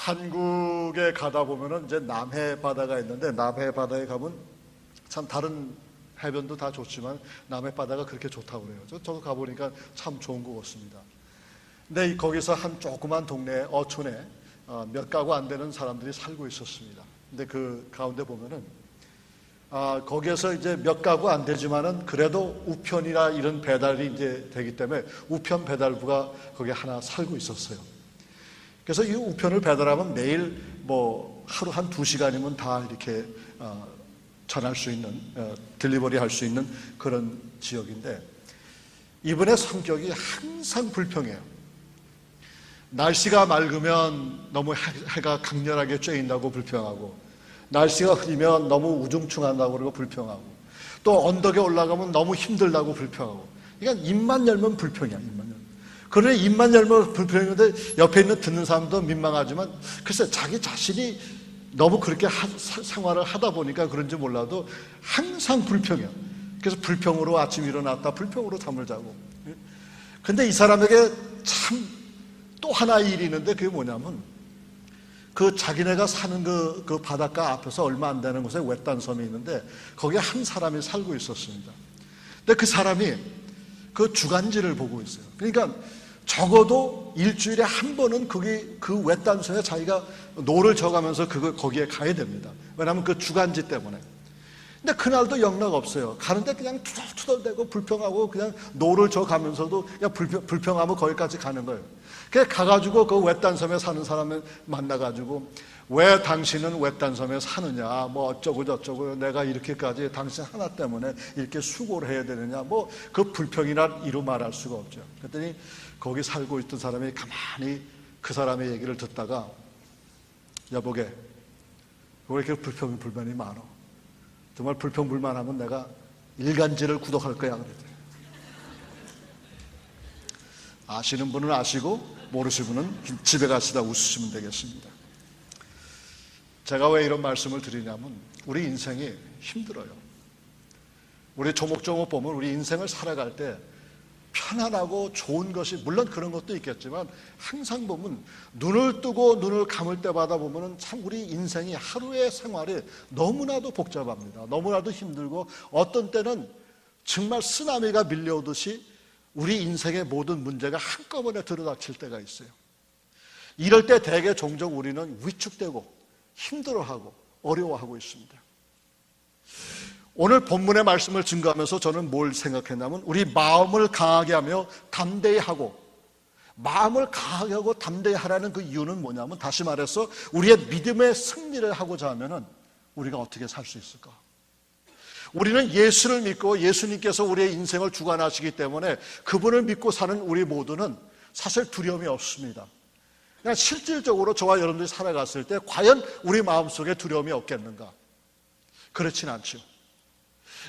한국에 가다 보면은 이제 남해 바다가 있는데, 남해 바다에 가면 참 다른 해변도 다 좋지만 남해 바다가 그렇게 좋다고 그래요. 저도 가보니까 참 좋은 것 같습니다. 근데 거기서 한 조그만 동네 어촌에 몇 가구 안 되는 사람들이 살고 있었습니다. 근데 그 가운데 보면은 거기에서 이제 몇 가구 안 되지만은 그래도 우편이나 이런 배달이 이제 되기 때문에 우편 배달부가 거기에 하나 살고 있었어요. 그래서 이 우편을 배달하면 매일 뭐 하루 한 2시간이면 다 이렇게 전할 수 있는, 딜리버리 할 수 있는 그런 지역인데, 이분의 성격이 항상 불평해요. 날씨가 맑으면 너무 해가 강렬하게 쬐인다고 불평하고, 날씨가 흐리면 너무 우중충한다고 그러고 불평하고, 또 언덕에 올라가면 너무 힘들다고 불평하고. 그러니까 입만 열면 불평이야, 입만 열면. 그러니 입만 열면 불평인데 옆에 있는 듣는 사람도 민망하지만, 글쎄 자기 자신이 너무 그렇게 생활을 하다 보니까 그런지 몰라도 항상 불평이야. 그래서 불평으로 아침 일어났다 불평으로 잠을 자고. 근데 이 사람에게 참 또 하나의 일이 있는데, 그게 뭐냐면 그 자기네가 사는 그 바닷가 앞에서 얼마 안 되는 곳에 외딴 섬이 있는데 거기에 한 사람이 살고 있었습니다. 근데 그 사람이 그 주간지를 보고 있어요. 그러니까 적어도 일주일에 한 번은 그 외딴 섬에 자기가 노를 져가면서 거기에 가야 됩니다. 왜냐하면 그 주간지 때문에. 근데 그날도 영락 없어요. 가는데 그냥 투덜투덜대고 불평하고 그냥 노를 져가면서도 그냥 불평하면 거기까지 가는 거예요. 그래서 가가지고 그 외딴 섬에 사는 사람을 만나가지고, 왜 당신은 외딴 섬에 사느냐, 뭐 어쩌고 저쩌고, 내가 이렇게까지 당신 하나 때문에 이렇게 수고를 해야 되느냐, 뭐 그 불평이나 이루 말할 수가 없죠. 그랬더니 거기 살고 있던 사람이 가만히 그 사람의 얘기를 듣다가, 여보게, 왜 이렇게 불평불만이 많어? 정말 불평불만하면 내가 일간지를 구독할 거야. 그랬더니 아시는 분은 아시고 모르시는 분은 집에 가시다 웃으시면 되겠습니다. 제가 왜 이런 말씀을 드리냐면, 우리 인생이 힘들어요. 우리 조목조목 보면 우리 인생을 살아갈 때 편안하고 좋은 것이, 물론 그런 것도 있겠지만, 항상 보면 눈을 뜨고 눈을 감을 때마다 보면 참 우리 인생이, 하루의 생활이 너무나도 복잡합니다. 너무나도 힘들고, 어떤 때는 정말 쓰나미가 밀려오듯이 우리 인생의 모든 문제가 한꺼번에 들어닥칠 때가 있어요. 이럴 때 대개 종종 우리는 위축되고 힘들어하고 어려워하고 있습니다. 오늘 본문의 말씀을 증거하면서 저는 뭘 생각했냐면, 우리 마음을 강하게 하며 담대히 하고, 마음을 강하게 하고 담대히 하라는 그 이유는 뭐냐면, 다시 말해서 우리의 믿음의 승리를 하고자 하면은 우리가 어떻게 살 수 있을까? 우리는 예수를 믿고 예수님께서 우리의 인생을 주관하시기 때문에 그분을 믿고 사는 우리 모두는 사실 두려움이 없습니다. 그냥 실질적으로 저와 여러분들이 살아갔을 때 과연 우리 마음속에 두려움이 없겠는가? 그렇진 않죠.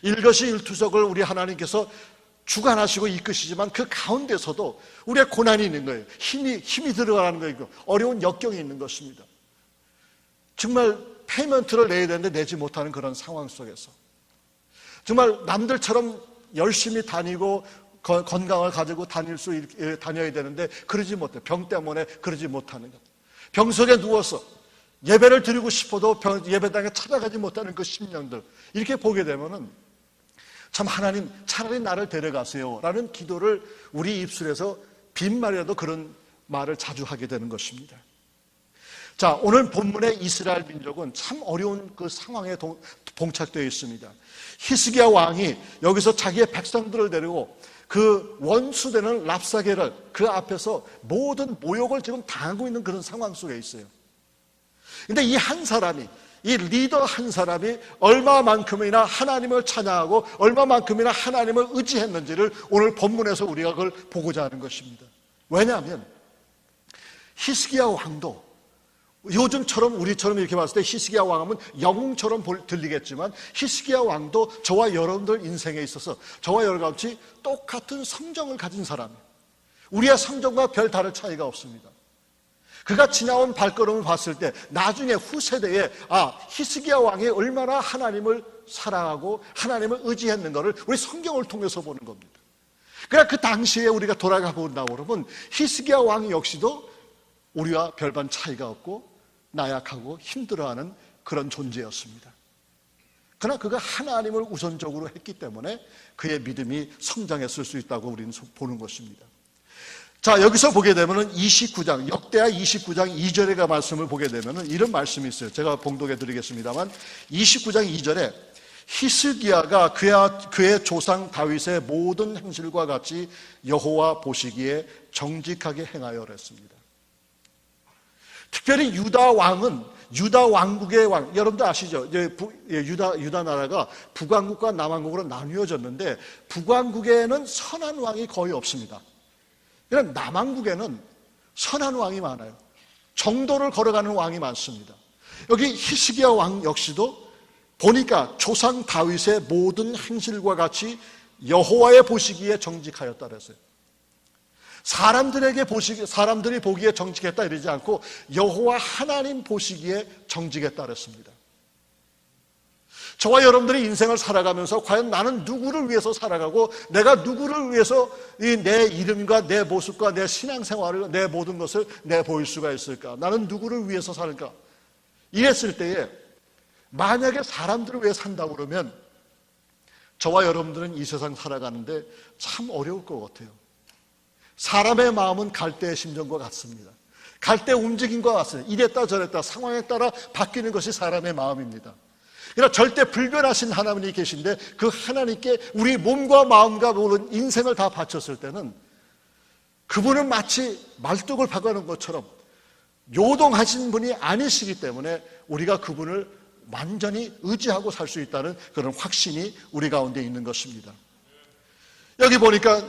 일거시일투족을 우리 하나님께서 주관하시고 이끄시지만 그 가운데서도 우리의 고난이 있는 거예요. 힘이 들어가는 거예요. 어려운 역경이 있는 것입니다. 정말 페이먼트를 내야 되는데 내지 못하는 그런 상황 속에서, 정말 남들처럼 열심히 다니고 건강을 가지고 다녀야 되는데 그러지 못해. 병 때문에 그러지 못하는 것. 병 속에 누워서 예배를 드리고 싶어도 예배당에 찾아가지 못하는 그 심령들, 이렇게 보게 되면은 참 하나님 차라리 나를 데려가세요 라는 기도를 우리 입술에서 빈말이라도 그런 말을 자주 하게 되는 것입니다. 자, 오늘 본문의 이스라엘 민족은 참 어려운 그 상황에 봉착되어 있습니다. 히스기야 왕이 여기서 자기의 백성들을 데리고 그 원수되는 랍사게를 그 앞에서 모든 모욕을 지금 당하고 있는 그런 상황 속에 있어요. 근데 이 한 사람이, 이 리더 한 사람이 얼마만큼이나 하나님을 찬양하고 얼마만큼이나 하나님을 의지했는지를 오늘 본문에서 우리가 그걸 보고자 하는 것입니다. 왜냐하면 히스기야 왕도 요즘처럼 우리처럼 이렇게 봤을 때 히스기야 왕하면 영웅처럼 들리겠지만, 히스기야 왕도 저와 여러분들 인생에 있어서 저와 여러분같이 똑같은 성정을 가진 사람이에요. 우리의 성정과 별 다를 차이가 없습니다. 그가 지나온 발걸음을 봤을 때 나중에 후세대에 히스기야 왕이 얼마나 하나님을 사랑하고 하나님을 의지했는가를 우리 성경을 통해서 보는 겁니다. 그러나 그 당시에 우리가 돌아가 본다고 그러면 히스기야 왕 역시도 우리와 별반 차이가 없고 나약하고 힘들어하는 그런 존재였습니다. 그러나 그가 하나님을 우선적으로 했기 때문에 그의 믿음이 성장했을 수 있다고 우리는 보는 것입니다. 자, 여기서 보게 되면은 29장, 역대하 29장 2절의 말씀을 보게 되면은 이런 말씀이 있어요. 제가 봉독해 드리겠습니다만 29장 2절에 히스기야가 그의 조상 다윗의 모든 행실과 같이 여호와 보시기에 정직하게 행하여 그랬습니다. 특별히 유다 왕국의 왕, 여러분들 아시죠? 유다 나라가 북왕국과 남왕국으로 나뉘어졌는데 북왕국에는 선한 왕이 거의 없습니다. 그럼 남왕국에는 선한 왕이 많아요. 정도를 걸어가는 왕이 많습니다. 여기 히스기야 왕 역시도 보니까 조상 다윗의 모든 행실과 같이 여호와의 보시기에 정직하였다 그랬어요. 사람들이 보기에 정직했다 이러지 않고 여호와 하나님 보시기에 정직했다 그랬습니다. 저와 여러분들이 인생을 살아가면서 과연 나는 누구를 위해서 살아가고 내가 누구를 위해서 내 이름과 내 모습과 내 신앙생활을, 내 모든 것을 내보일 수가 있을까? 나는 누구를 위해서 살까? 이랬을 때에 만약에 사람들을 위해 산다고 그러면 저와 여러분들은 이 세상 살아가는데 참 어려울 것 같아요. 사람의 마음은 갈대의 심정과 같습니다. 갈대 움직임과 같습니다. 이랬다 저랬다 상황에 따라 바뀌는 것이 사람의 마음입니다. 그러나 절대 불변하신 하나님이 계신데 그 하나님께 우리 몸과 마음과 모든 인생을 다 바쳤을 때는 그분은 마치 말뚝을 박아놓은 것처럼 요동하신 분이 아니시기 때문에 우리가 그분을 완전히 의지하고 살 수 있다는 그런 확신이 우리 가운데 있는 것입니다. 여기 보니까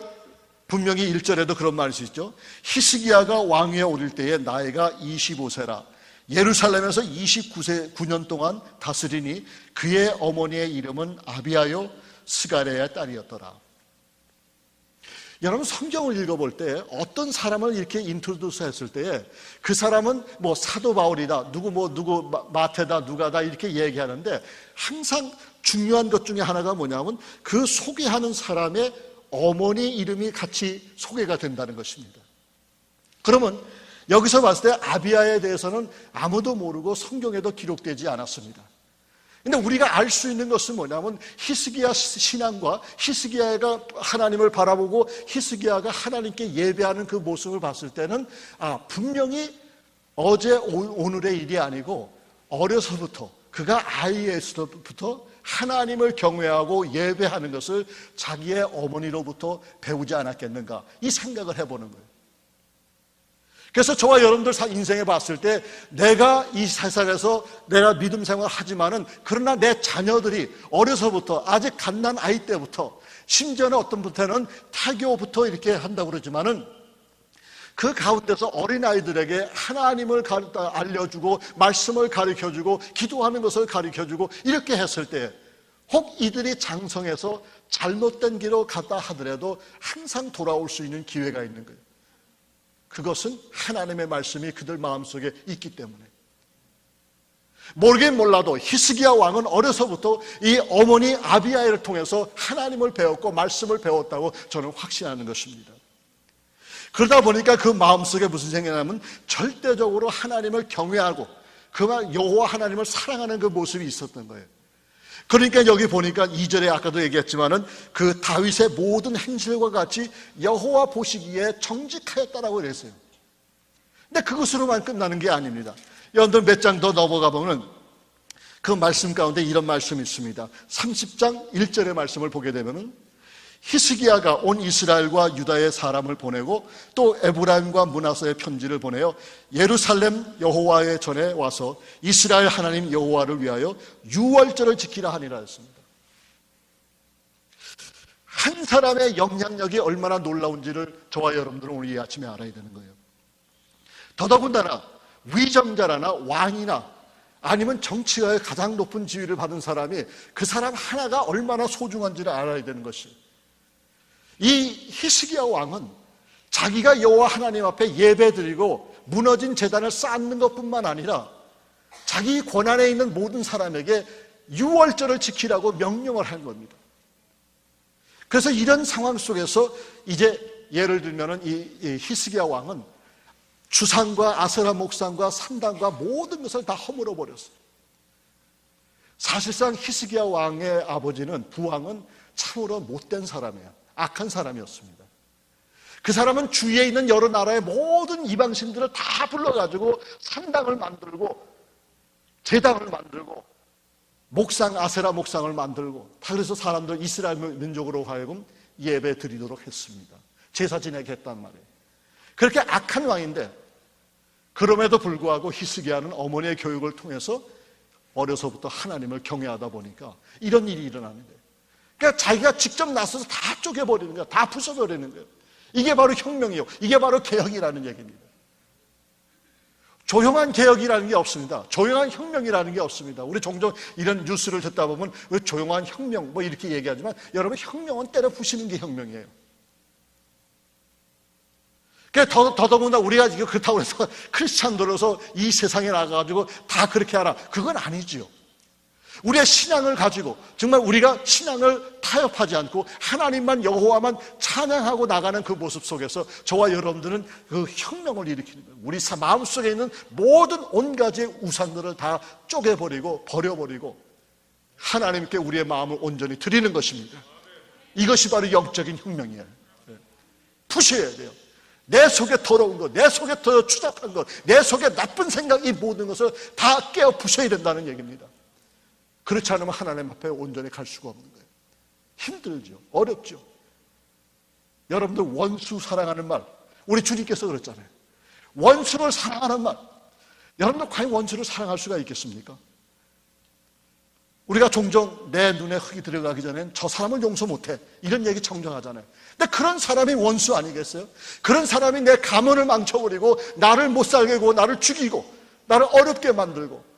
분명히 1절에도 그런 말이 있죠. 히스기야가 왕위에 오를 때에 나이가 25세라 예루살렘에서 9년 동안 다스리니 그의 어머니의 이름은 아비아요 스가랴의 딸이었더라. 여러분 성경을 읽어볼 때 어떤 사람을 이렇게 인트로듀스 했을 때에 그 사람은 뭐 사도 바울이다, 누구 마태다, 누가다 이렇게 얘기하는데 항상 중요한 것 중에 하나가 뭐냐면 그 소개하는 사람의 어머니 이름이 같이 소개가 된다는 것입니다. 그러면 여기서 봤을 때 아비아에 대해서는 아무도 모르고 성경에도 기록되지 않았습니다. 근데 우리가 알 수 있는 것은 뭐냐면 히스기야 신앙과 히스기야가 하나님을 바라보고 히스기야가 하나님께 예배하는 그 모습을 봤을 때는 분명히 어제 오늘의 일이 아니고 어려서부터 그가 아이에서부터 하나님을 경외하고 예배하는 것을 자기의 어머니로부터 배우지 않았겠는가 이 생각을 해보는 거예요. 그래서 저와 여러분들 인생에 봤을 때 내가 이 세상에서 내가 믿음 생활을 하지만은 그러나 내 자녀들이 어려서부터 아직 갓난 아이 때부터 심지어는 어떤 분한테는 태교부터 이렇게 한다고 그러지만은 그 가운데서 어린아이들에게 하나님을 알려주고 말씀을 가르쳐주고 기도하는 것을 가르쳐주고 이렇게 했을 때 혹 이들이 장성해서 잘못된 길로 갔다 하더라도 항상 돌아올 수 있는 기회가 있는 거예요. 그것은 하나님의 말씀이 그들 마음속에 있기 때문에. 모르긴 몰라도 히스기야 왕은 어려서부터 이 어머니 아비아를 통해서 하나님을 배웠고 말씀을 배웠다고 저는 확신하는 것입니다. 그러다 보니까 그 마음속에 무슨 생각이냐면 절대적으로 하나님을 경외하고 그만 여호와 하나님을 사랑하는 그 모습이 있었던 거예요. 그러니까 여기 보니까 2절에 아까도 얘기했지만은 그 다윗의 모든 행실과 같이 여호와 보시기에 정직하였다라고 그랬어요. 근데 그것으로만 끝나는 게 아닙니다. 여러분들 몇 장 더 넘어가 보면 그 말씀 가운데 이런 말씀이 있습니다. 30장 1절의 말씀을 보게 되면은 히스기야가 온 이스라엘과 유다의 사람을 보내고 또 에브라임과 므낫세의 편지를 보내어 예루살렘 여호와의 전에 와서 이스라엘 하나님 여호와를 위하여 유월절을 지키라 하니라 했습니다. 한 사람의 영향력이 얼마나 놀라운지를 저와 여러분들은 오늘 이 아침에 알아야 되는 거예요. 더더군다나 위정자라나 왕이나 아니면 정치가의 가장 높은 지위를 받은 사람이 그 사람 하나가 얼마나 소중한지를 알아야 되는 것이에요. 이 히스기야 왕은 자기가 여호와 하나님 앞에 예배드리고 무너진 제단을 쌓는 것뿐만 아니라 자기 권한에 있는 모든 사람에게 유월절을 지키라고 명령을 한 겁니다. 그래서 이런 상황 속에서 이제 예를 들면은 이 히스기야 왕은 주상과 아세라 목상과 산당과 모든 것을 다 허물어 버렸어요. 사실상 히스기야 왕의 아버지는 부왕은 참으로 못된 사람이에요. 악한 사람이었습니다. 그 사람은 주위에 있는 여러 나라의 모든 이방신들을 다 불러가지고 산당을 만들고 제당을 만들고 목상, 아세라 목상을 만들고, 다 그래서 사람들 이스라엘 민족으로 하여금 예배 드리도록 했습니다. 제사 지내게 했단 말이에요. 그렇게 악한 왕인데, 그럼에도 불구하고 히스기야는 어머니의 교육을 통해서 어려서부터 하나님을 경외하다 보니까 이런 일이 일어나는 거예요. 그러니까 자기가 직접 나서서 다 쪼개버리는 거예요. 다 부숴버리는 거예요. 이게 바로 혁명이에요. 이게 바로 개혁이라는 얘기입니다. 조용한 개혁이라는 게 없습니다. 조용한 혁명이라는 게 없습니다. 우리 종종 이런 뉴스를 듣다 보면 왜 조용한 혁명 뭐 이렇게 얘기하지만, 여러분, 혁명은 때려 부시는 게 혁명이에요. 더더군다나 우리가 지금 그렇다고 해서 크리스찬들로서 이 세상에 나가가지고 다 그렇게 하라, 그건 아니지요. 우리의 신앙을 가지고 정말 우리가 신앙을 타협하지 않고 하나님만, 여호와만 찬양하고 나가는 그 모습 속에서 저와 여러분들은 그 혁명을 일으키는 거예요. 우리 마음속에 있는 모든 온가지의 우상들을 다 쪼개버리고 버려버리고 하나님께 우리의 마음을 온전히 드리는 것입니다. 이것이 바로 영적인 혁명이에요. 푸셔야 돼요. 내 속에 더러운 것, 내 속에 더 추잡한 것, 내 속에 나쁜 생각, 이 모든 것을 다 깨어 부셔야 된다는 얘기입니다. 그렇지 않으면 하나님 앞에 온전히 갈 수가 없는 거예요. 힘들죠. 어렵죠. 여러분들, 원수 사랑하는 말, 우리 주님께서 그랬잖아요. 원수를 사랑하는 말. 여러분들 과연 원수를 사랑할 수가 있겠습니까? 우리가 종종 내 눈에 흙이 들어가기 전엔 저 사람을 용서 못해, 이런 얘기 정정하잖아요. 근데 그런 사람이 원수 아니겠어요? 그런 사람이 내 가문을 망쳐버리고 나를 못 살게 하고 나를 죽이고 나를 어렵게 만들고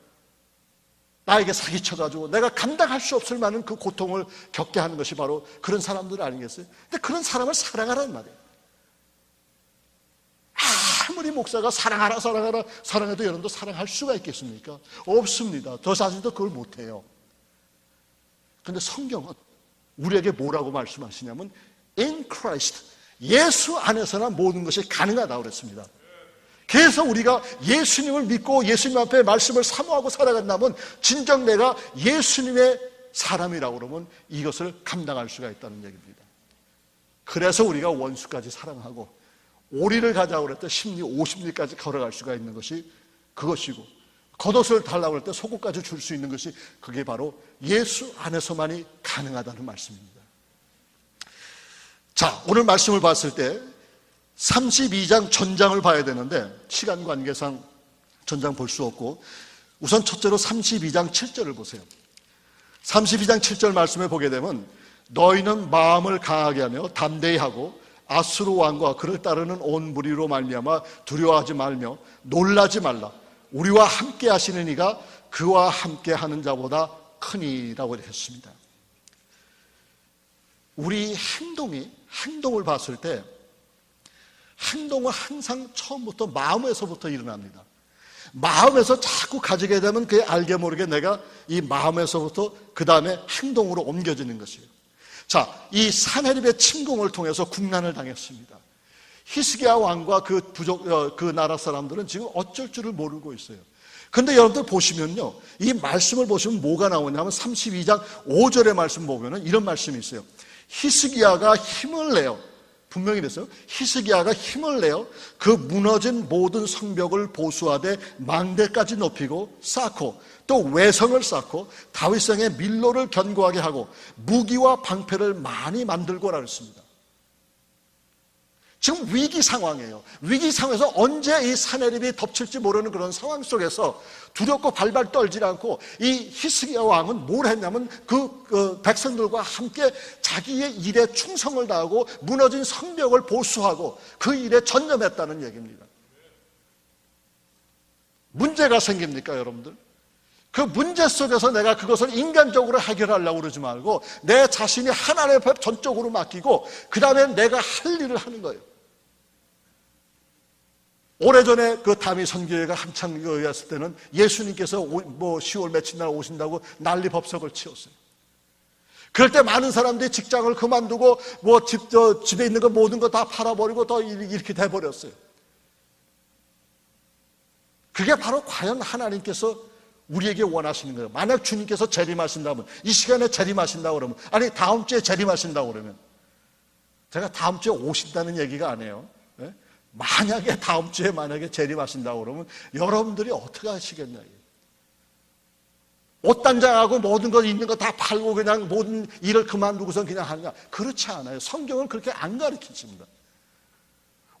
나에게 사기쳐가지고 내가 감당할 수 없을 만한 그 고통을 겪게 하는 것이 바로 그런 사람들 아니겠어요? 근데 그런 사람을 사랑하라는 말이에요. 아무리 목사가 사랑하라 사랑하라 사랑해도 여러분도 사랑할 수가 있겠습니까? 없습니다. 저 자신도 그걸 못해요. 근데 성경은 우리에게 뭐라고 말씀하시냐면 In Christ, 예수 안에서나 모든 것이 가능하다고 그랬습니다. 그래서 우리가 예수님을 믿고 예수님 앞에 말씀을 사모하고 살아간다면 진정 내가 예수님의 사람이라고 그러면 이것을 감당할 수가 있다는 얘기입니다. 그래서 우리가 원수까지 사랑하고 오리를 가자고 그럴 때 10리, 50리까지 걸어갈 수가 있는 것이 그것이고, 겉옷을 달라고 할 때 속옷까지 줄 수 있는 것이 그게 바로 예수 안에서만이 가능하다는 말씀입니다. 자, 오늘 말씀을 봤을 때 32장 전장을 봐야 되는데 시간 관계상 전장 볼 수 없고, 우선 첫째로 32장 7절을 보세요. 32장 7절 말씀에 보게 되면 너희는 마음을 강하게 하며 담대히 하고 아수르 왕과 그를 따르는 온 무리로 말미암아 두려워하지 말며 놀라지 말라. 우리와 함께 하시는 이가 그와 함께 하는 자보다 크니라고 했습니다. 우리 행동을 봤을 때 행동은 항상 처음부터 마음에서부터 일어납니다. 마음에서 자꾸 가지게 되면 그게 알게 모르게 내가 이 마음에서부터 그 다음에 행동으로 옮겨지는 것이에요. 자, 이 사내립의 침공을 통해서 국난을 당했습니다. 히스기야 왕과 그 나라 사람들은 지금 어쩔 줄을 모르고 있어요. 근데 여러분들 보시면요, 이 말씀을 보시면 뭐가 나오냐면 32장 5절의 말씀 보면은 이런 말씀이 있어요. 히스기야가 힘을 내요. 분명히 그랬어요. 히스기야가 힘을 내어 그 무너진 모든 성벽을 보수하되 망대까지 높이고 쌓고 또 외성을 쌓고 다윗성의 밀로를 견고하게 하고 무기와 방패를 많이 만들고라 그랬습니다. 지금 위기 상황이에요. 위기 상황에서 언제 이 사내립이 덮칠지 모르는 그런 상황 속에서 두렵고 발발 떨지 않고 이 히스기야 왕은 뭘 했냐면 그 백성들과 함께 자기의 일에 충성을 다하고 무너진 성벽을 보수하고 그 일에 전념했다는 얘기입니다. 문제가 생깁니까, 여러분들? 그 문제 속에서 내가 그것을 인간적으로 해결하려고 그러지 말고 내 자신이 하나님 앞에 전적으로 맡기고 그 다음에 내가 할 일을 하는 거예요. 오래전에 그 다미 선교회가 한창 였을 때는 예수님께서 10월 며칠 날 오신다고 난리 법석을 치웠어요. 그럴 때 많은 사람들이 직장을 그만두고 집에 있는 거 모든 거 다 팔아버리고 더 이렇게 돼버렸어요. 그게 바로 과연 하나님께서 우리에게 원하시는 거예요. 만약 주님께서 재림하신다면, 이 시간에 재림하신다고 그러면, 아니 다음 주에 재림하신다고 그러면, 제가 다음 주에 오신다는 얘기가 아니에요. 만약에 다음 주에 만약에 재림하신다고 그러면 여러분들이 어떻게 하시겠냐. 옷단장하고 모든 것 있는 거 다 팔고 그냥 모든 일을 그만두고선 그냥 하느냐. 그렇지 않아요. 성경은 그렇게 안 가르치십니다.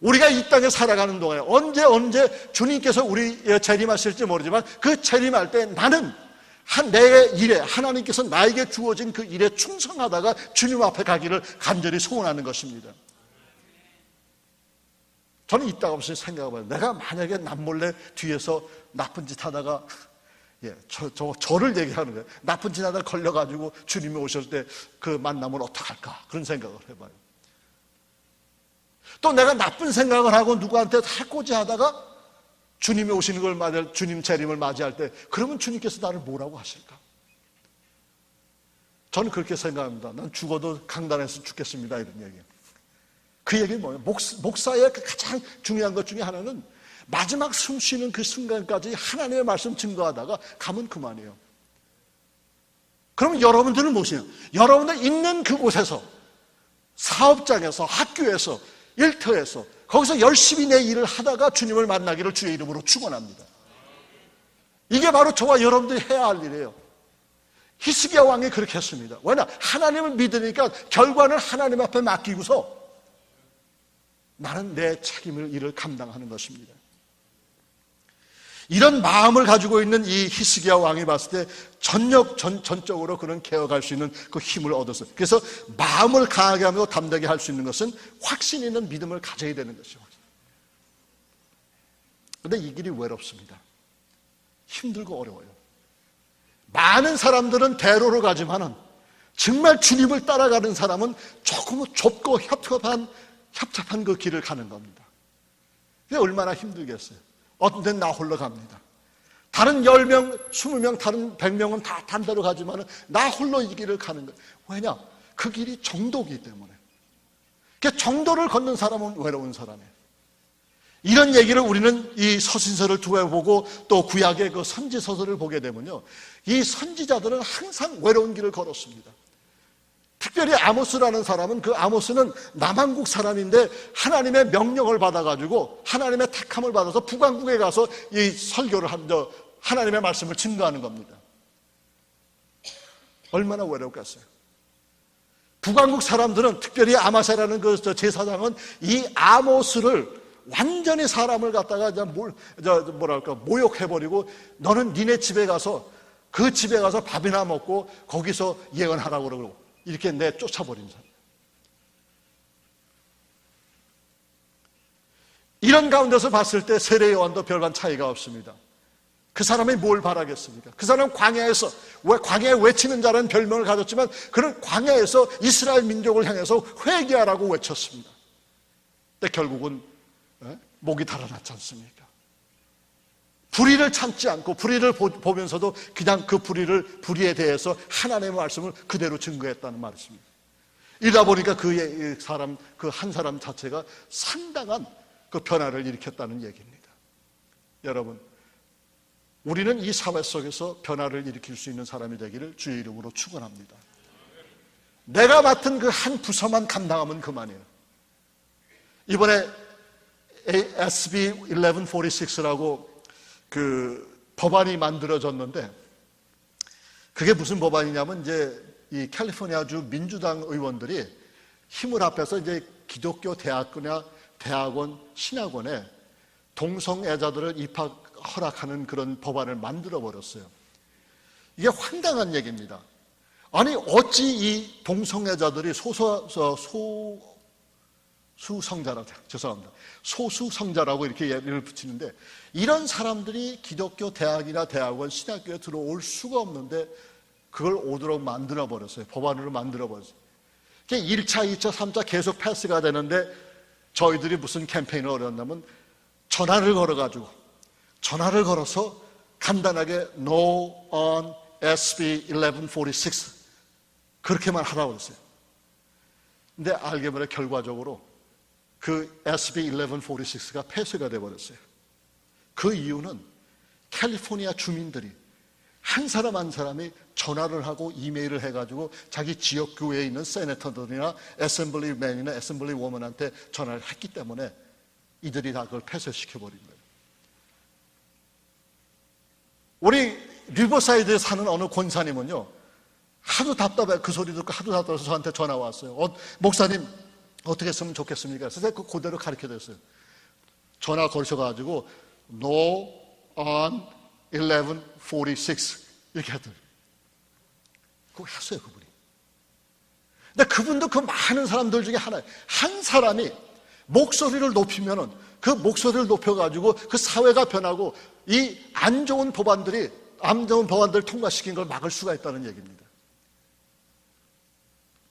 우리가 이 땅에 살아가는 동안에 언제 주님께서 우리 재림하실지 모르지만 그 재림할 때 나는 내 일에, 하나님께서 나에게 주어진 그 일에 충성하다가 주님 앞에 가기를 간절히 소원하는 것입니다. 저는 이따가 없이 생각해봐요. 내가 만약에 남몰래 뒤에서 나쁜 짓 하다가, 저를 얘기하는 거예요. 나쁜 짓 하다가 걸려가지고 주님이 오실 때 그 만남을 어떡할까? 그런 생각을 해봐요. 또 내가 나쁜 생각을 하고 누구한테 해코지 하다가 주님이 오시는 걸 맞이할, 주님 재림을 맞이할 때, 그러면 주님께서 나를 뭐라고 하실까? 저는 그렇게 생각합니다. 난 죽어도 강단에서 죽겠습니다. 이런 얘기예요. 그 얘기는 뭐예요? 목사의 가장 중요한 것 중에 하나는 마지막 숨 쉬는 그 순간까지 하나님의 말씀 증거하다가 가면 그만이에요. 그러면 여러분들은 무엇이냐? 여러분들 있는 그곳에서, 사업장에서, 학교에서, 일터에서, 거기서 열심히 내 일을 하다가 주님을 만나기를 주의 이름으로 축원합니다. 이게 바로 저와 여러분들이 해야 할 일이에요. 히스기야 왕이 그렇게 했습니다. 왜냐? 하나님을 믿으니까 결과는 하나님 앞에 맡기고서 나는 내 책임을 일을 감당하는 것입니다. 이런 마음을 가지고 있는 이 히스기야 왕이 봤을 때 전적으로 그런 개혁할 수 있는 그 힘을 얻었어요. 그래서 마음을 강하게 하며 담대하게 할 수 있는 것은 확신 있는 믿음을 가져야 되는 것이죠. 그런데 이 길이 외롭습니다. 힘들고 어려워요. 많은 사람들은 대로로 가지만은 정말 주님을 따라가는 사람은 조금 좁고 협잡한 그 길을 가는 겁니다. 그게 얼마나 힘들겠어요. 어떤 데는 나 홀로 갑니다. 다른 10명, 20명, 다른 100명은 다 단대로 가지만 나 홀로 이 길을 가는 거예요. 왜냐? 그 길이 정도이기 때문에. 그 정도를 걷는 사람은 외로운 사람이에요. 이런 얘기를 우리는 이 서신서를 두어보고 또 구약의 그 선지서들을 보게 되면요, 이 선지자들은 항상 외로운 길을 걸었습니다. 특별히 아모스라는 사람은, 그 아모스는 남한국 사람인데 하나님의 명령을 받아가지고 하나님의 택함을 받아서 북왕국에 가서 이 설교를 하나님의 말씀을 증거하는 겁니다. 얼마나 외롭겠어요. 북왕국 사람들은, 특별히 아마세라는 그 제사장은 이 아모스를 완전히 사람을 갖다가 모욕해버리고, 너는 니네 집에 가서, 그 집에 가서 밥이나 먹고 거기서 예언하라고 그러고 이렇게 내쫓아버린 사람. 이런 가운데서 봤을 때 세례 요한도 별반 차이가 없습니다. 그 사람이 뭘 바라겠습니까? 그 사람은 광야에서, 광야에 외치는 자라는 별명을 가졌지만 그는 광야에서 이스라엘 민족을 향해서 회개하라고 외쳤습니다. 근데 결국은 목이 달아났지 않습니까? 불의를 참지 않고 불의를 보면서도 그냥 그 불의에 대해서 하나님의 말씀을 그대로 증거했다는 말씀입니다. 이러다 보니까 그 한 사람 자체가 상당한 그 변화를 일으켰다는 얘기입니다. 여러분, 우리는 이 사회 속에서 변화를 일으킬 수 있는 사람이 되기를 주의 이름으로 축원합니다. 내가 맡은 그 한 부서만 감당하면 그만이에요. 이번에 SB 1146라고 그 법안이 만들어졌는데, 그게 무슨 법안이냐면, 이제 이 캘리포니아주 민주당 의원들이 힘을 합해서 이제 기독교 대학교나 대학원, 신학원에 동성애자들을 입학 허락하는 그런 법안을 만들어 버렸어요. 이게 황당한 얘기입니다. 아니, 어찌 이 동성애자들이 소수성자라고 이렇게 예를 붙이는데, 이런 사람들이 기독교 대학이나 대학원, 신학교에 들어올 수가 없는데 그걸 오도록 만들어 버렸어요. 법안으로 만들어 버렸어요. 1차, 2차, 3차 계속 패스가 되는데 저희들이 무슨 캠페인을 벌였냐면, 전화를 걸어서 간단하게 No on SB 1146 그렇게만 하라고 했어요. 근데 알게 모르게 결과적으로 그 SB 1146가 폐쇄가 되어버렸어요. 그 이유는 캘리포니아 주민들이 한 사람 한 사람이 전화를 하고 이메일을 해가지고 자기 지역 교회에 있는 세네터들이나 애셈블리맨이나 애셈블리워먼한테 전화를 했기 때문에 이들이 다 그걸 폐쇄시켜버린 거예요. 우리 리버사이드에 사는 어느 권사님은요, 하도 답답해, 그 소리 듣고 하도 답답해서 저한테 전화 왔어요. 목사님 어떻게 했으면 좋겠습니까? 그래서 제가 그대로 가르쳐드렸어요. 전화 걸으셔가지고 No on 1146 이렇게 하더라고요. 그거 했어요, 그분이. 근데 그분도 그 많은 사람들 중에 하나예요. 한 사람이 목소리를 높이면은 그 목소리를 높여가지고 그 사회가 변하고 이 안 좋은 법안들을 통과시킨 걸 막을 수가 있다는 얘기입니다.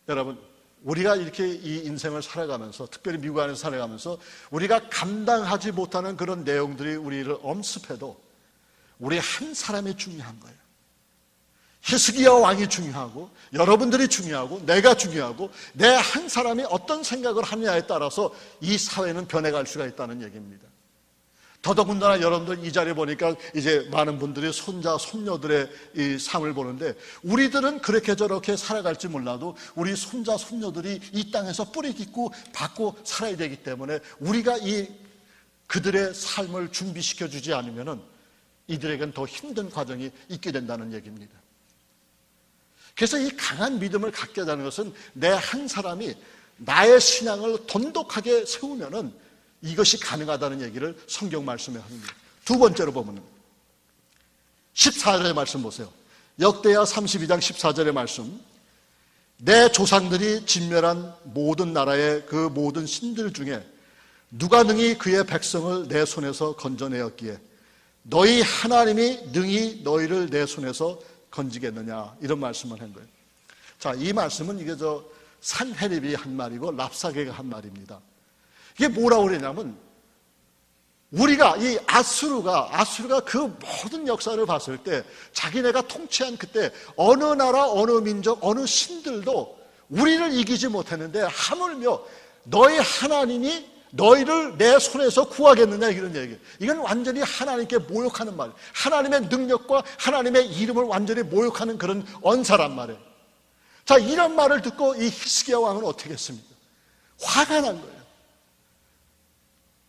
여러분, 우리가 이렇게 이 인생을 살아가면서, 특별히 미국 안에서 살아가면서 우리가 감당하지 못하는 그런 내용들이 우리를 엄습해도 우리 한 사람이 중요한 거예요. 히스기야 왕이 중요하고, 여러분들이 중요하고, 내가 중요하고, 내 한 사람이 어떤 생각을 하느냐에 따라서 이 사회는 변해갈 수가 있다는 얘기입니다. 더더군다나 여러분들 이 자리에 보니까 이제 많은 분들이 손자, 손녀들의 이 삶을 보는데, 우리들은 그렇게 저렇게 살아갈지 몰라도 우리 손자, 손녀들이 이 땅에서 뿌리 깊고 받고 살아야 되기 때문에 우리가 그들의 삶을 준비시켜 주지 않으면은 이들에겐 더 힘든 과정이 있게 된다는 얘기입니다. 그래서 이 강한 믿음을 갖게 되는 것은 내 한 사람이 나의 신앙을 돈독하게 세우면은 이것이 가능하다는 얘기를 성경 말씀에 합니다. 두 번째로 보면 14절의 말씀 보세요. 역대하 32장 14절의 말씀. 내 조상들이 진멸한 모든 나라의 그 모든 신들 중에 누가 능히 그의 백성을 내 손에서 건져내었기에 너희 하나님이 능히 너희를 내 손에서 건지겠느냐, 이런 말씀을 한 거예요. 자, 이 말씀은 이게 산헤립이 한 말이고 랍사게가 한 말입니다. 이게 뭐라고 그러냐면, 우리가 이 아수르가 그 모든 역사를 봤을 때 자기네가 통치한 그때 어느 나라, 어느 민족, 어느 신들도 우리를 이기지 못했는데 하물며 너희 하나님이 너희를 내 손에서 구하겠느냐, 이런 얘기예요. 이건 완전히 하나님께 모욕하는 말이에요. 하나님의 능력과 하나님의 이름을 완전히 모욕하는 그런 언사란 말이에요. 자, 이런 말을 듣고 이 히스기야 왕은 어떻게 했습니까? 화가 난 거예요.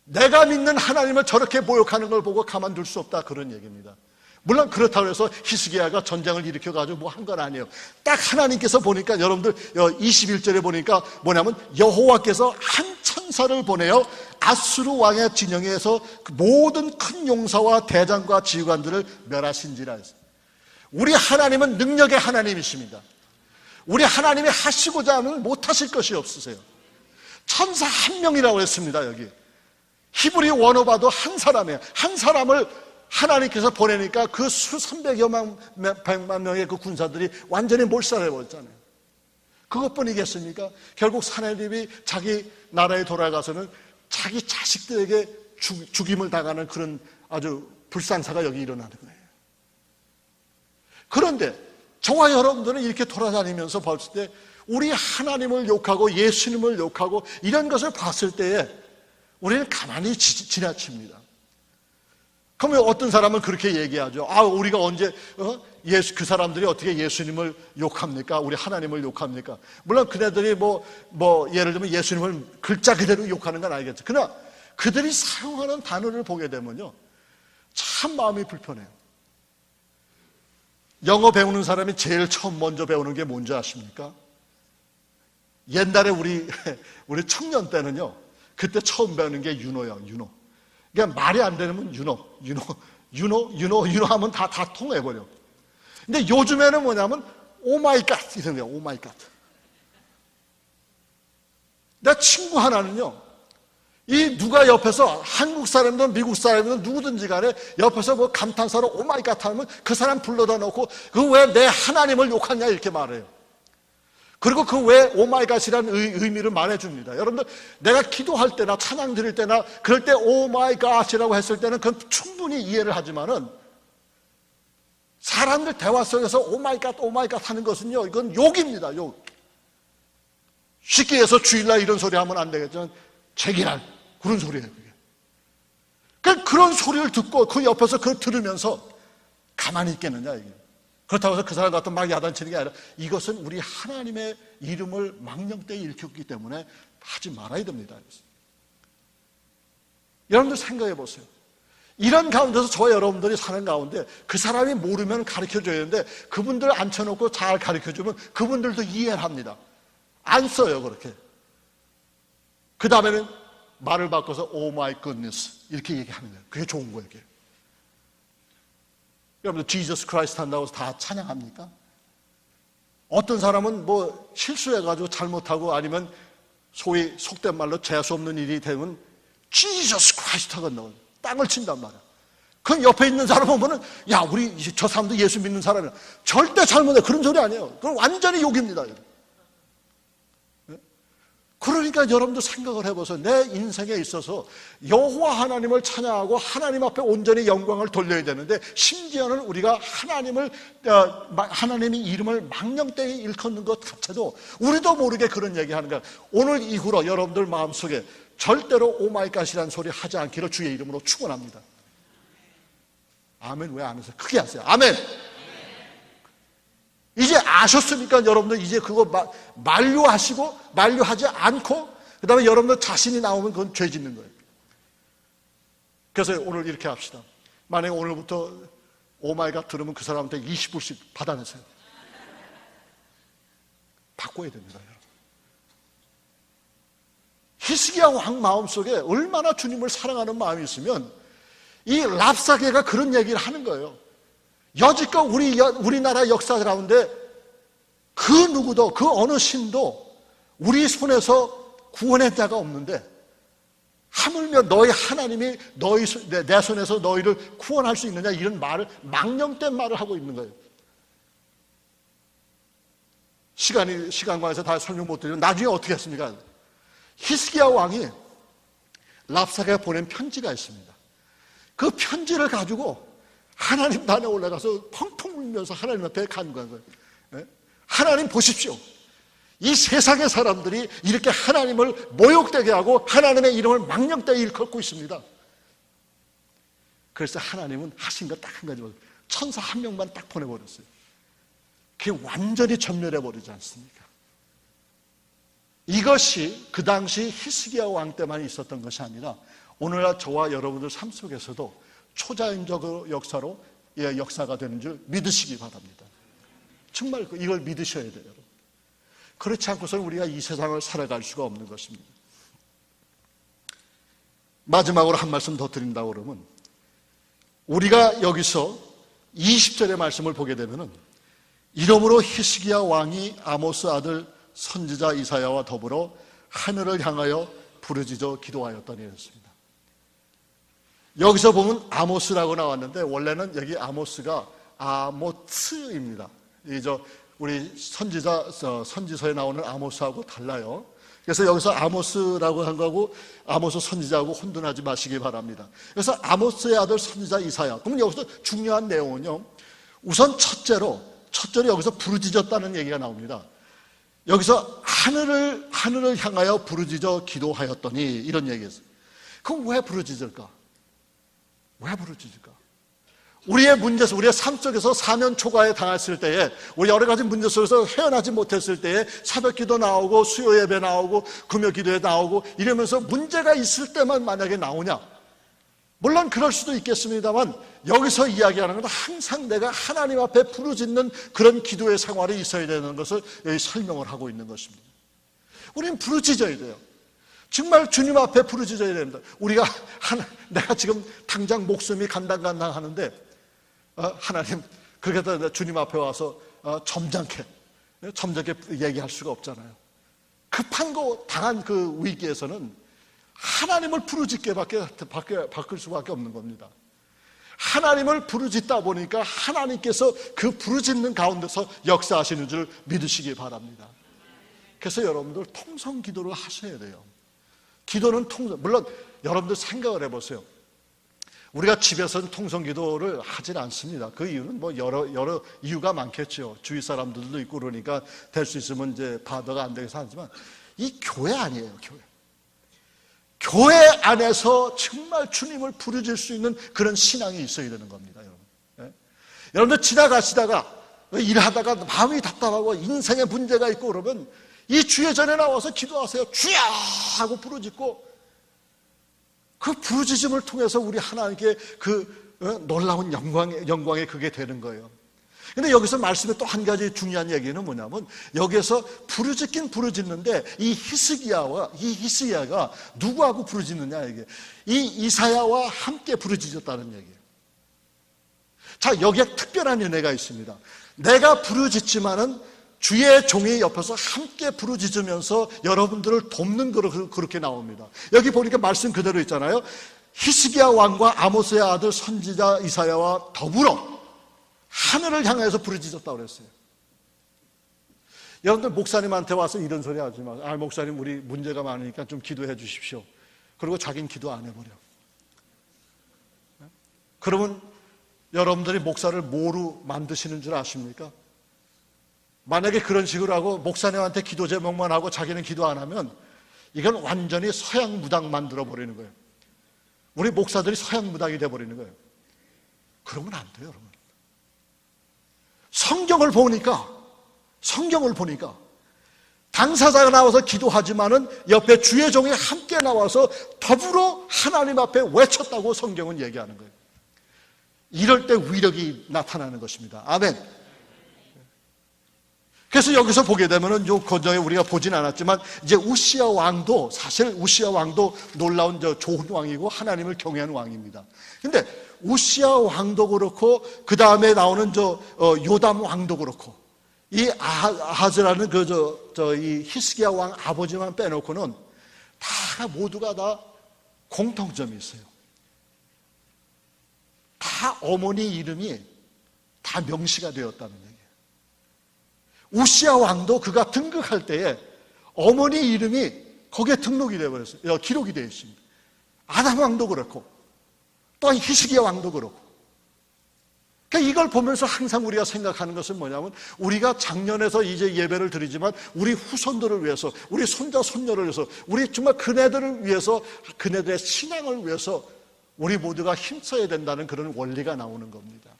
내가 믿는 하나님을 저렇게 모욕하는 걸 보고 가만둘 수 없다, 그런 얘기입니다. 물론 그렇다고 해서 히스기야가 전쟁을 일으켜가지고 뭐 한 건 아니에요. 딱 하나님께서 보니까, 여러분들 21절에 보니까 뭐냐면 여호와께서 한 천사를 보내어 아수르 왕의 진영에서 모든 큰 용사와 대장과 지휘관들을 멸하신지라 했어요. 우리 하나님은 능력의 하나님이십니다. 우리 하나님이 하시고자 하면 못하실 것이 없으세요. 천사 한 명이라고 했습니다. 여기 히브리 원어봐도 한 사람이에요. 한 사람을 하나님께서 보내니까 그 수천백여만 명의 그 군사들이 완전히 몰살해버렸잖아요. 그것뿐이겠습니까? 결국 산헤립이 자기 나라에 돌아가서는 자기 자식들에게 죽임을 당하는 그런 아주 불상사가 여기 일어나는 거예요. 그런데 저와 여러분들은 이렇게 돌아다니면서 봤을 때 우리 하나님을 욕하고 예수님을 욕하고 이런 것을 봤을 때에 우리는 가만히 지나칩니다. 그러면 어떤 사람은 그렇게 얘기하죠. 우리가 언제 그 사람들이 어떻게 예수님을 욕합니까? 우리 하나님을 욕합니까? 물론 그네들이 예를 들면 예수님을 글자 그대로 욕하는 건 아니겠죠. 그러나 그들이 사용하는 단어를 보게 되면요, 참 마음이 불편해요. 영어 배우는 사람이 제일 처음 먼저 배우는 게 뭔지 아십니까? 옛날에 우리 청년 때는요, 그때 처음 배우는 게 윤호예요. 윤호. 그러니까 말이 안 되면 윤호 하면 다 통해버려. 근데 요즘에는 뭐냐면 오마이갓 이런 거예요. 오마이갓. 내 친구 하나는요, 누가 옆에서 한국 사람이든 미국 사람이든 누구든지 간에 옆에서 뭐 감탄사로 오마이갓 하면 그 사람 불러다 놓고 그 왜 내 하나님을 욕하냐 이렇게 말해요. 그리고 그 왜 오마이갓이라는 의미를 말해줍니다. 여러분들, 내가 기도할 때나 찬양 드릴 때나 그럴 때 오마이갓이라고 했을 때는 그건 충분히 이해를 하지만은 사람들 대화 속에서 오마이갓 하는 것은요, 이건 욕입니다. 욕. 쉽게 해서 주일날 이런 소리 하면 안 되겠지만 제기랄 그런 소리예요. 그게. 그런 소리를 듣고 그 옆에서 그걸 들으면서 가만히 있겠느냐 이게. 그렇다고 해서 그 사람 같은 막 야단치는 게 아니라 이것은 우리 하나님의 이름을 망령되이 일컫기 때문에 하지 말아야 됩니다. 여러분들 생각해 보세요. 이런 가운데서 저와 여러분들이 사는 가운데 그 사람이 모르면 가르쳐줘야 되는데 그분들 앉혀놓고 잘 가르쳐주면 그분들도 이해를 합니다. 안 써요 그렇게. 그 다음에는 말을 바꿔서 Oh my goodness 이렇게 얘기하는 거예요. 그게 좋은 거예요. 그게. 여러분들 Jesus Christ 한다고 다 찬양합니까? 어떤 사람은 뭐 실수해가지고 잘못하고 아니면 소위 속된 말로 재수 없는 일이 되면 Jesus Christ 하고 나와요. 땅을 친단 말이야. 그럼 옆에 있는 사람 보면은 야 우리 저 사람도 예수 믿는 사람이야. 절대 잘못해. 그런 소리 아니에요. 그건 완전히 욕입니다. 그러니까 여러분도 생각을 해보세요. 내 인생에 있어서 여호와 하나님을 찬양하고 하나님 앞에 온전히 영광을 돌려야 되는데 심지어는 우리가 하나님의 이름을 망령되이 일컫는 것 자체도 우리도 모르게 그런 얘기하는 거야. 오늘 이후로 여러분들 마음속에 절대로 오마이갓이라는 소리 하지 않기를 주의 이름으로 축원합니다. 아멘. 왜 안 하세요? 크게 하세요. 아멘. 이제 아셨으니까 여러분들 이제 그거 만류하지 않고 그 다음에 여러분들 자신이 나오면 그건 죄 짓는 거예요. 그래서 오늘 이렇게 합시다. 만약에 오늘부터 오마이갓 들으면 그 사람한테 20불씩 받아내세요. 바꿔야 됩니다. 여러분. 히스기야 왕 마음속에 얼마나 주님을 사랑하는 마음이 있으면 이 랍사게가 그런 얘기를 하는 거예요. 여지껏 우리나라 역사 가운데 그 누구도 그 어느 신도 우리 손에서 구원의 자가 없는데 하물며 너희 하나님이 내 손에서 너희를 구원할 수 있느냐 이런 말을 망령된 말을 하고 있는 거예요. 시간 관계에서 다 설명 못 드리면 나중에 어떻게 했습니까? 히스기야 왕이 랍사게가 보낸 편지가 있습니다. 그 편지를 가지고 하나님 단에 올라가서 펑펑 울면서 하나님 앞에 간구한 거예요. 하나님 보십시오. 이 세상의 사람들이 이렇게 하나님을 모욕되게 하고 하나님의 이름을 망령되이 일컫고 있습니다. 그래서 하나님은 하신 거 딱 한 가지, 천사 한 명만 딱 보내버렸어요. 그게 완전히 전멸해버리지 않습니까? 이것이 그 당시 히스기야 왕 때만 있었던 것이 아니라 오늘날 저와 여러분들 삶 속에서도 초자연적 역사가 되는 줄 믿으시기 바랍니다. 정말 이걸 믿으셔야 돼요. 그렇지 않고서는 우리가 이 세상을 살아갈 수가 없는 것입니다. 마지막으로 한 말씀 더 드린다고 그러면 우리가 여기서 20절의 말씀을 보게 되면은 이러므로 히스기야 왕이 아모스 아들 선지자 이사야와 더불어 하늘을 향하여 부르짖어 기도하였더니 이랬습니다. 여기서 보면 아모스라고 나왔는데 원래는 여기 아모스가 아모츠입니다. 우리 선지서에 나오는 아모스하고 달라요. 그래서 여기서 아모스라고 한 거하고 아모스 선지자하고 혼돈하지 마시기 바랍니다. 그래서 아모스의 아들 선지자 이사야. 그러면 여기서 중요한 내용은요. 우선 첫째로 여기서 부르짖었다는 얘기가 나옵니다. 여기서 하늘을 향하여 부르짖어 기도하였더니 이런 얘기였어요. 그럼 왜 부르짖을까? 왜 부르짖을까? 우리의 문제에서, 우리의 삶 속에서 사면 초과에 당했을 때에, 우리 여러 가지 문제 속에서 헤어나지 못했을 때에 새벽 기도 나오고 수요 예배 나오고 금요 기도에 나오고 이러면서 문제가 있을 때만 만약에 나오냐? 물론 그럴 수도 있겠습니다만 여기서 이야기하는 건 항상 내가 하나님 앞에 부르짖는 그런 기도의 생활이 있어야 되는 것을 여기 설명을 하고 있는 것입니다. 우리는 부르짖어야 돼요. 정말 주님 앞에 부르짖어야 됩니다. 내가 지금 당장 목숨이 간당간당 하는데 하나님, 그렇게 주님 앞에 와서 점잖게 얘기할 수가 없잖아요. 급한 거 당한 그 위기에서는 하나님을 부르짖게 바꿀 수밖에 없는 겁니다. 하나님을 부르짖다 보니까 하나님께서 그 부르짖는 가운데서 역사하시는 줄 믿으시기 바랍니다. 그래서 여러분들 통성 기도를 하셔야 돼요. 기도는 물론 여러분들 생각을 해보세요. 우리가 집에서는 통성 기도를 하질 않습니다. 그 이유는 뭐 여러 이유가 많겠죠. 주위 사람들도 있고 그러니까 될 수 있으면 이제 바더가 안 되게 하지만 이 교회 아니에요, 교회. 교회 안에서 정말 주님을 부르질 수 있는 그런 신앙이 있어야 되는 겁니다, 여러분. 예? 여러분들 지나가시다가 일하다가 마음이 답답하고 인생에 문제가 있고 그러면 이 주의 전에 나와서 기도하세요. 주야 하고 부르짖고, 그 부르짖음을 통해서 우리 하나님께 그 놀라운 영광에 그게 되는 거예요. 근데 여기서 말씀에 또 한 가지 중요한 얘기는 뭐냐면, 여기에서 부르짖긴 부르짖는데 이 히스기야가 누구하고 부르짖느냐, 이게 이 이사야와 함께 부르짖었다는 얘기예요. 자, 여기에 특별한 은혜가 있습니다. 내가 부르짖지만은 주의 종이 옆에서 함께 부르짖으면서 여러분들을 돕는 거로 그렇게 나옵니다. 여기 보니까 말씀 그대로 있잖아요. 히스기야 왕과 아모스의 아들 선지자 이사야와 더불어 하늘을 향해서 부르짖었다고 그랬어요. 여러분들 목사님한테 와서 이런 소리 하지 마세요. 목사님 우리 문제가 많으니까 좀 기도해 주십시오. 그리고 자기는 기도 안 해버려. 그러면 여러분들이 목사를 뭐로 만드시는 줄 아십니까? 만약에 그런 식으로 하고 목사님한테 기도 제목만 하고 자기는 기도 안 하면 이건 완전히 서양 무당 만들어 버리는 거예요. 우리 목사들이 서양 무당이 돼버리는 거예요. 그러면 안 돼요, 여러분. 성경을 보니까 당사자가 나와서 기도하지만은 옆에 주의 종이 함께 나와서 더불어 하나님 앞에 외쳤다고 성경은 얘기하는 거예요. 이럴 때 위력이 나타나는 것입니다. 아멘. 그래서 여기서 보게 되면은 요 건정에 우리가 보진 않았지만 이제 우시야 왕도 놀라운 좋은 왕이고 하나님을 경외하는 왕입니다. 근데 우시야 왕도 그렇고 그 다음에 나오는 요담 왕도 그렇고 이 아하즈라는 이 히스기야 왕 아버지만 빼놓고는 모두가 다 공통점이 있어요. 다 어머니 이름이 다 명시가 되었다는 얘기예요. 우시야 왕도 그가 등극할 때에 어머니 이름이 거기에 등록이 되어버렸어요. 기록이 되어 있습니다. 아담 왕도 그렇고 또한 히스기야 왕도 그렇고. 그러니까 이걸 보면서 항상 우리가 생각하는 것은 뭐냐면, 우리가 작년에서 이제 예배를 드리지만 우리 후손들을 위해서, 우리 손자 손녀를 위해서, 우리 정말 그네들을 위해서, 그네들의 신앙을 위해서 우리 모두가 힘써야 된다는 그런 원리가 나오는 겁니다.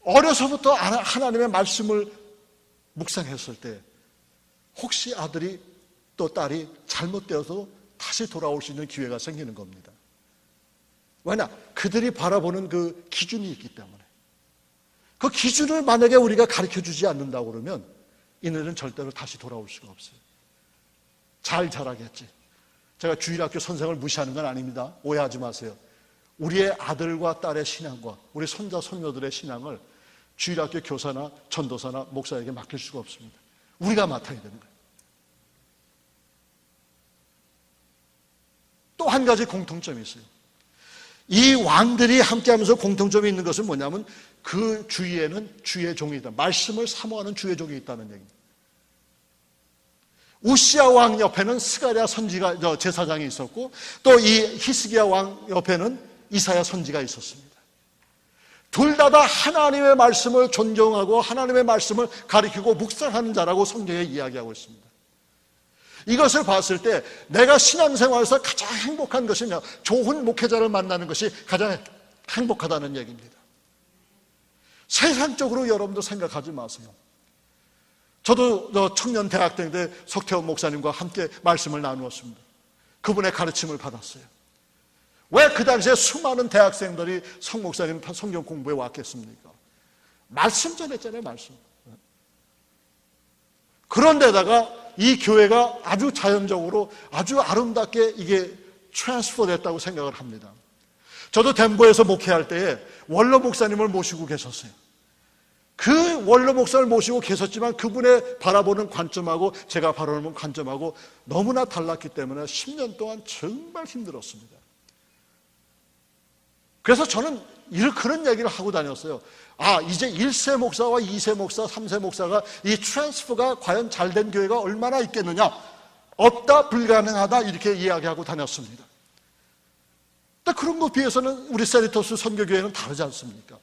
어려서부터 하나님의 말씀을 묵상했을 때 혹시 아들이 또 딸이 잘못되어서 다시 돌아올 수 있는 기회가 생기는 겁니다. 왜냐? 그들이 바라보는 그 기준이 있기 때문에. 그 기준을 만약에 우리가 가르쳐주지 않는다고 그러면 이들은 절대로 다시 돌아올 수가 없어요. 잘 자라겠지. 제가 주일학교 선생을 무시하는 건 아닙니다. 오해하지 마세요. 우리의 아들과 딸의 신앙과 우리 손자 손녀들의 신앙을 주일학교 교사나 전도사나 목사에게 맡길 수가 없습니다. 우리가 맡아야 되는 거예요. 또 한 가지 공통점이 있어요. 이 왕들이 함께하면서 공통점이 있는 것은 뭐냐면, 그 주위에는 주의 종이 있다. 말씀을 사모하는 주의 종이 있다는 얘기입니다. 우시야 왕 옆에는 스가랴 선지가 제사장이 있었고, 또 이 히스기야 왕 옆에는 이사야 선지가 있었습니다. 둘 다 하나님의 말씀을 존경하고 하나님의 말씀을 가리키고 묵상하는 자라고 성경에 이야기하고 있습니다. 이것을 봤을 때 내가 신앙생활에서 가장 행복한 것이냐, 좋은 목회자를 만나는 것이 가장 행복하다는 얘기입니다. 세상적으로 여러분도 생각하지 마세요. 저도 청년 대학생 때 석태원 목사님과 함께 말씀을 나누었습니다. 그분의 가르침을 받았어요. 왜 그 당시에 수많은 대학생들이 성 목사님 성경 공부에 왔겠습니까? 말씀 전했잖아요, 말씀. 그런데다가 이 교회가 아주 자연적으로 아주 아름답게 이게 트랜스퍼 됐다고 생각을 합니다. 저도 덴버에서 목회할 때에 원로 목사님을 모시고 계셨어요. 그 원로 목사를 모시고 계셨지만 그분의 바라보는 관점하고 제가 바라보는 관점하고 너무나 달랐기 때문에 10년 동안 정말 힘들었습니다. 그래서 저는 그런 얘기를 하고 다녔어요. 이제 1세 목사와 2세 목사, 3세 목사가 이 트랜스퍼가 과연 잘된 교회가 얼마나 있겠느냐? 없다, 불가능하다, 이렇게 이야기하고 다녔습니다. 근데 그런 것에 비해서는 우리 세리토스 선교교회는 다르지 않습니까?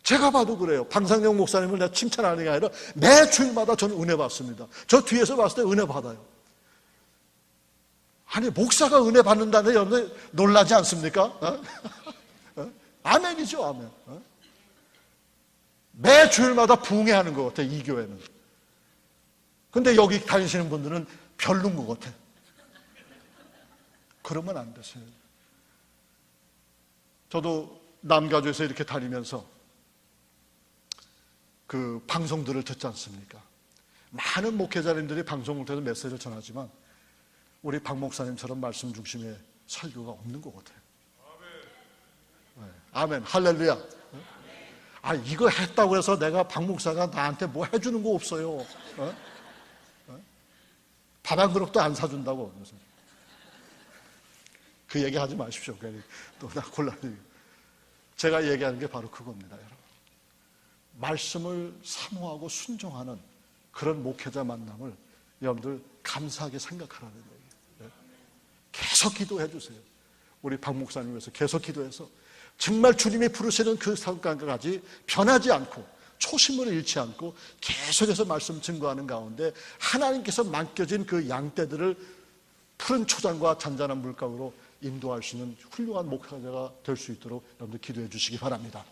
제가 봐도 그래요. 방상영 목사님을 내가 칭찬하는 게 아니라 매 주일마다 저는 은혜 받습니다. 저 뒤에서 봤을 때 은혜 받아요. 아니, 목사가 은혜 받는다는데 여러분 놀라지 않습니까? 아멘이죠, 아멘. 매 주일마다 부흥회하는 것 같아, 이 교회는. 근데 여기 다니시는 분들은 별론 것 같아. 그러면 안 되세요. 저도 남가주에서 이렇게 다니면서 그 방송들을 듣지 않습니까? 많은 목회자님들이 방송을 통해서 메시지를 전하지만 우리 박 목사님처럼 말씀 중심의 설교가 없는 것 같아요. 네. 아멘, 할렐루야. 아, 이거 했다고 해서 내가 박 목사가 나한테 뭐 해주는 거 없어요. 밥 한 그릇도 안 사준다고. 그 얘기 하지 마십시오. 또 나 곤란해요. 제가 얘기하는 게 바로 그겁니다, 여러분. 말씀을 사모하고 순종하는 그런 목회자 만남을 여러분들 감사하게 생각하라는 얘기예요. 계속 기도해 주세요. 우리 박 목사님 위해서 계속 기도해서 정말 주님이 부르시는 그 상황까지 변하지 않고 초심을 잃지 않고 계속해서 말씀 증거하는 가운데 하나님께서 맡겨진 그 양떼들을 푸른 초장과 잔잔한 물가로 인도할 수 있는 훌륭한 목회자가 될 수 있도록 여러분들 기도해 주시기 바랍니다.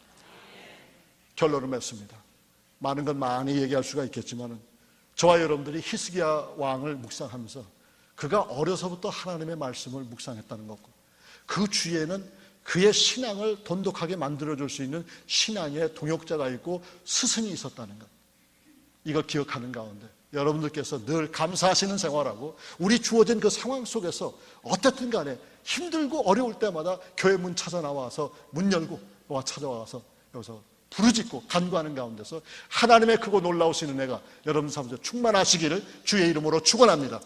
결론을 맺습니다. 많은 건 많이 얘기할 수가 있겠지만 저와 여러분들이 히스기야 왕을 묵상하면서 그가 어려서부터 하나님의 말씀을 묵상했다는 것과 그 주위에는 그의 신앙을 돈독하게 만들어줄 수 있는 신앙의 동역자가 있고 스승이 있었다는 것, 이걸 기억하는 가운데 여러분들께서 늘 감사하시는 생활하고 우리 주어진 그 상황 속에서 어떻든 간에 힘들고 어려울 때마다 교회 문 찾아 나와서 문 열고 찾아와서 여기서 부르짖고 간구하는 가운데서 하나님의 크고 놀라우신 은혜가 여러분 삶에 충만하시기를 주의 이름으로 축원합니다.